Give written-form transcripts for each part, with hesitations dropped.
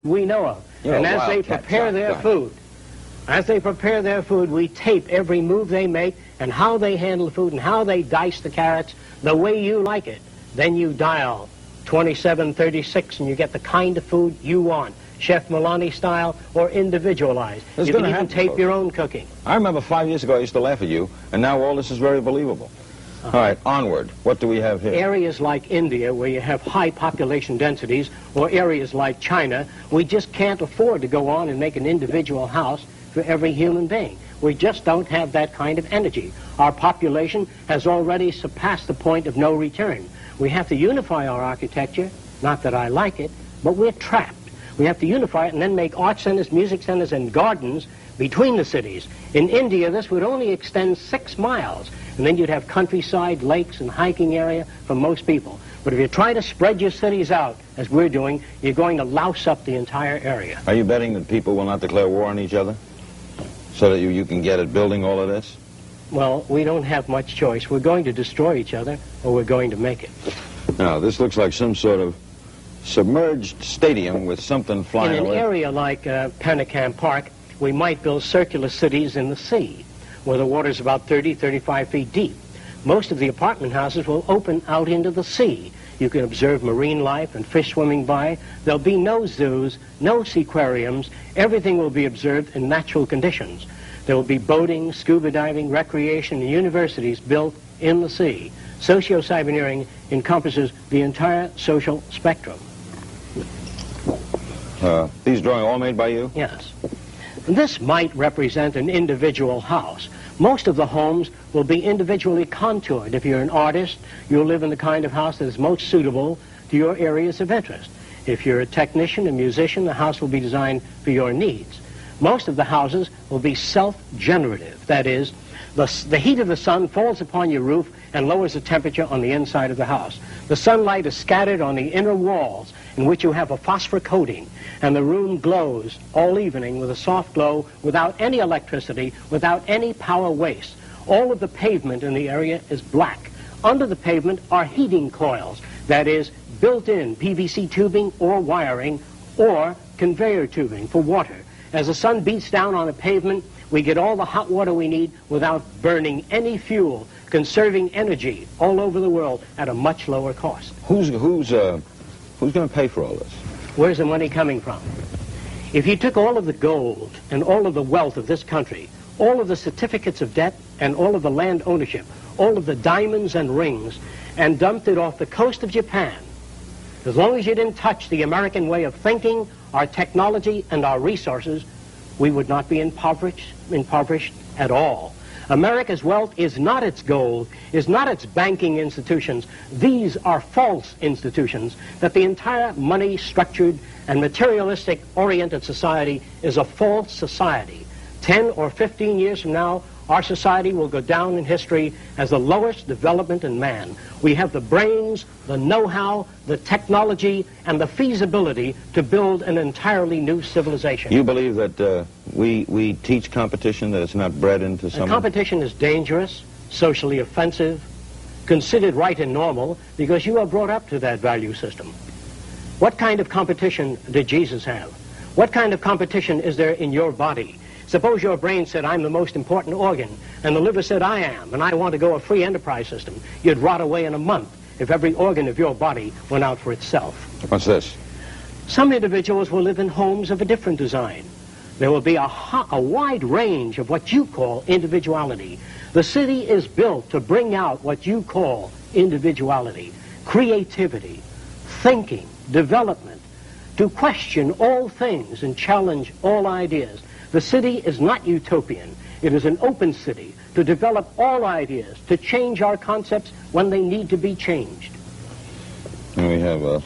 we know of. You're and a as they wildcat, prepare their food, we tape every move they make and how they handle the food and how they dice the carrots the way you like it. Then you dial 2736 and you get the kind of food you want. Chef Milani style or individualized. You can even tape your own cooking. I remember 5 years ago I used to laugh at you, and now all this is very believable. All right, onward. What do we have here? Areas like India, where you have high population densities, or areas like China, we just can't afford to go on and make an individual house for every human being. We just don't have that kind of energy. Our population has already surpassed the point of no return. We have to unify our architecture. Not that I like it, but we're trapped. We have to unify it and then make art centers, music centers, and gardens between the cities. In India, this would only extend 6 miles, and then you'd have countryside, lakes, and hiking area for most people. But if you try to spread your cities out, as we're doing, you're going to louse up the entire area. Are you betting that people will not declare war on each other so that you can get at building all of this? Well, we don't have much choice. We're going to destroy each other, or we're going to make it. Now, this looks like some sort of submerged stadium with something flying In an away. area like Penicam Park, we might build circular cities in the sea, where the water's about 30, 35 feet deep. Most of the apartment houses will open out into the sea. You can observe marine life and fish swimming by. There'll be no zoos, no seaquariums. Everything will be observed in natural conditions. There will be boating, scuba diving, recreation, and universities built in the sea. Socio-cyberneering encompasses the entire social spectrum. These drawings all made by you? Yes. This might represent an individual house. Most of the homes will be individually contoured. If you're an artist, you'll live in the kind of house that is most suitable to your areas of interest. If you're a technician, a musician, the house will be designed for your needs. Most of the houses will be self-generative. That is, the heat of the sun falls upon your roof and lowers the temperature on the inside of the house. The sunlight is scattered on the inner walls, in which you have a phosphor coating, and the room glows all evening with a soft glow without any electricity, without any power waste. All of the pavement in the area is black. Under the pavement are heating coils, that is, built-in PVC tubing or wiring or conveyor tubing for water. As the sun beats down on the pavement, we get all the hot water we need without burning any fuel, conserving energy all over the world at a much lower cost. Who's going to pay for all this? Where's the money coming from? If you took all of the gold and all of the wealth of this country, all of the certificates of debt and all of the land ownership, all of the diamonds and rings, and dumped it off the coast of Japan, as long as you didn't touch the American way of thinking, our technology, and our resources, we would not be impoverished at all. America's wealth is not its gold, is not its banking institutions. These are false institutions, that the entire money-structured and materialistic-oriented society is a false society. 10 or 15 years from now, our society will go down in history as the lowest development in man. We have the brains, the know-how, the technology, and the feasibility to build an entirely new civilization. You believe that we teach competition, that it's not bred into someone? Competition is dangerous, socially offensive, considered right and normal, because you are brought up to that value system. What kind of competition did Jesus have? What kind of competition is there in your body? Suppose your brain said, I'm the most important organ, and the liver said, I am, and I want to go a free enterprise system. You'd rot away in a month if every organ of your body went out for itself. What's this? Some individuals will live in homes of a different design. There will be a wide range of what you call individuality. The city is built to bring out what you call individuality, creativity, thinking, development, to question all things and challenge all ideas. The city is not utopian. It is an open city to develop all ideas, to change our concepts when they need to be changed. And we have a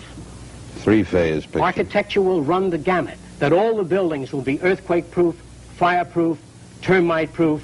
three-phase picture. Architecture will run the gamut, that all the buildings will be earthquake-proof, fire-proof, termite-proof,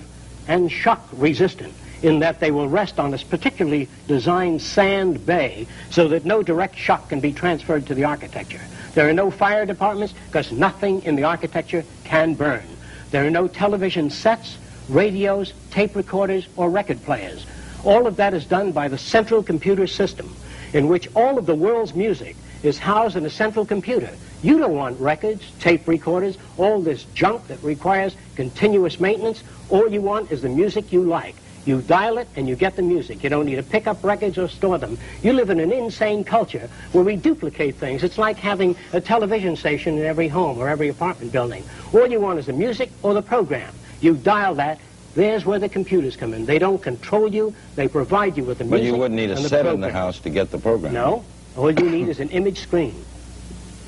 and shock-resistant, in that they will rest on a particularly designed sand bay so that no direct shock can be transferred to the architecture. There are no fire departments because nothing in the architecture can burn. There are no television sets, radios, tape recorders, or record players. All of that is done by the central computer system, in which all of the world's music is housed in a central computer. You don't want records, tape recorders, all this junk that requires continuous maintenance. All you want is the music you like. You dial it and you get the music. You don't need to pick up records or store them. You live in an insane culture where we duplicate things. It's like having a television station in every home or every apartment building. All you want is the music or the program. You dial that. There's where the computers come in. They don't control you. They provide you with the music. But you wouldn't need a set in the house to get the program. No. All you need is an image screen.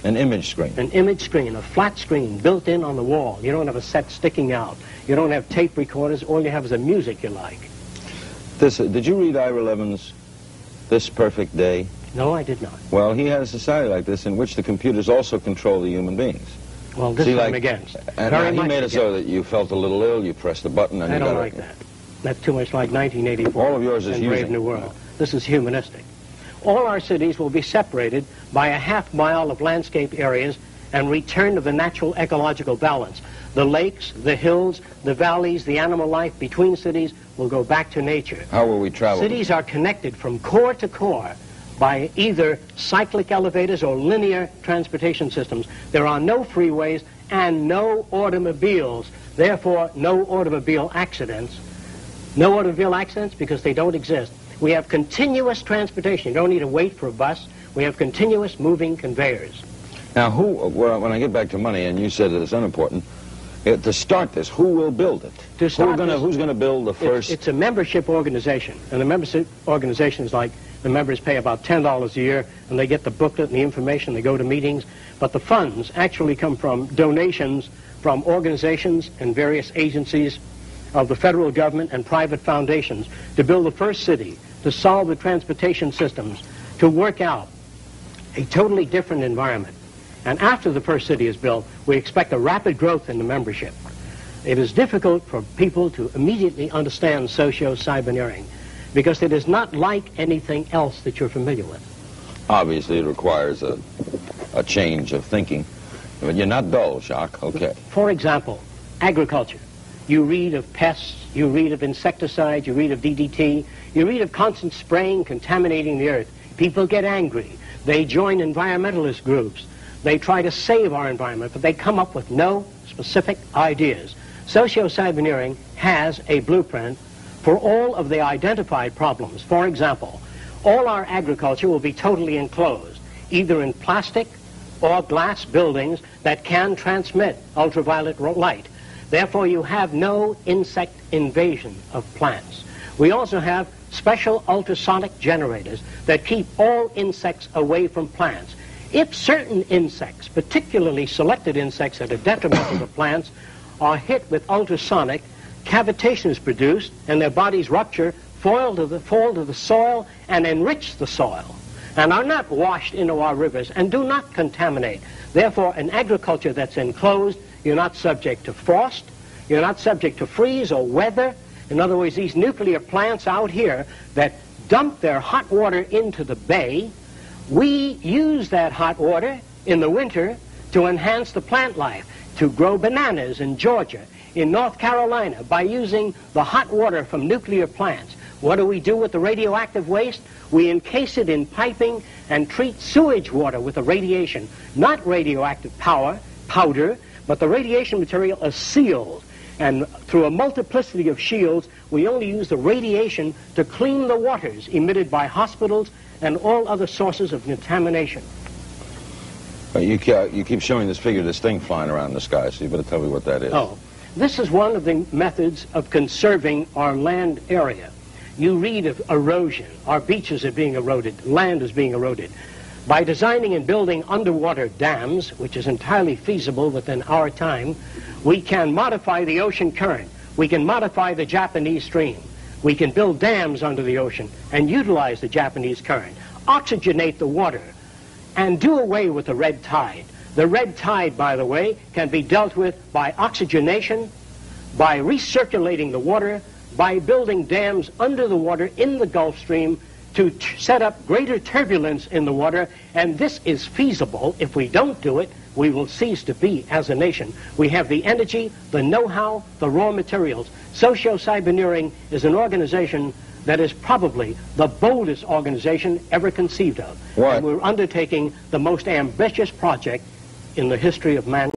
An image screen? An image screen, a flat screen built in on the wall. You don't have a set sticking out. You don't have tape recorders. All you have is the music you like. Did you read Ira Levin's This Perfect Day? No, I did not. Well, he had a society like this in which the computers also control the human beings. Well, this I'm against. And he made it so that you felt a little ill, you pressed a button, and I you got don't like that. That's too much like 1984. All of yours is Brave New World. This is humanistic. All our cities will be separated by a half-mile of landscape areas and return to the natural ecological balance. The lakes, the hills, the valleys, the animal life between cities will go back to nature. How will we travel? Cities are connected from core to core by either cyclic elevators or linear transportation systems. There are no freeways and no automobiles, therefore no automobile accidents. No automobile accidents because they don't exist. We have continuous transportation. You don't need to wait for a bus. We have continuous moving conveyors. Now, when I get back to money, and you said that it's unimportant, to start this, who will build it? Who's going to build the first? It's a membership organization, and the membership organization is like the members pay about $10 a year, and they get the booklet and the information. They go to meetings, but the funds actually come from donations from organizations and various agencies of the federal government and private foundations to build the first city, to solve the transportation systems, to work out a totally different environment. And after the first city is built, we expect a rapid growth in the membership. It is difficult for people to immediately understand socio-cyberneering because it is not like anything else that you're familiar with. Obviously, it requires a change of thinking. But you're not dull, Jacque. Okay. For example, agriculture. You read of pests, you read of insecticides, you read of DDT, you read of constant spraying contaminating the earth. People get angry. They join environmentalist groups. They try to save our environment, but they come up with no specific ideas. Socio-cyberneering has a blueprint for all of the identified problems. For example, all our agriculture will be totally enclosed, either in plastic or glass buildings that can transmit ultraviolet light. Therefore, you have no insect invasion of plants. We also have special ultrasonic generators that keep all insects away from plants. If certain insects, particularly selected insects that are detrimental to the plants, are hit with ultrasonic, cavitation is produced and their bodies rupture, fall to the soil and enrich the soil, and are not washed into our rivers and do not contaminate. Therefore, an agriculture that's enclosed, you're not subject to frost, you're not subject to freeze or weather. In other words, these nuclear plants out here that dump their hot water into the bay, we use that hot water in the winter to enhance the plant life, to grow bananas in Georgia, in North Carolina, by using the hot water from nuclear plants. What do we do with the radioactive waste? We encase it in piping and treat sewage water with the radiation, not radioactive powder, but the radiation material is sealed. And through a multiplicity of shields, we only use the radiation to clean the waters emitted by hospitals and all other sources of contamination. You keep showing this figure, this thing flying around the sky, so you better tell me what that is. Oh, this is one of the methods of conserving our land area. You read of erosion. Our beaches are being eroded. Land is being eroded. By designing and building underwater dams, which is entirely feasible within our time, we can modify the ocean current. We can modify the Japanese stream. We can build dams under the ocean and utilize the Japanese current, oxygenate the water, and do away with the red tide. The red tide, by the way, can be dealt with by oxygenation, by recirculating the water, by building dams under the water in the Gulf Stream to set up greater turbulence in the water, and this is feasible. If we don't do it, we will cease to be as a nation. We have the energy, the know-how, the raw materials. Socio-cyberneering is an organization that is probably the boldest organization ever conceived of. What? And we're undertaking the most ambitious project in the history of mankind.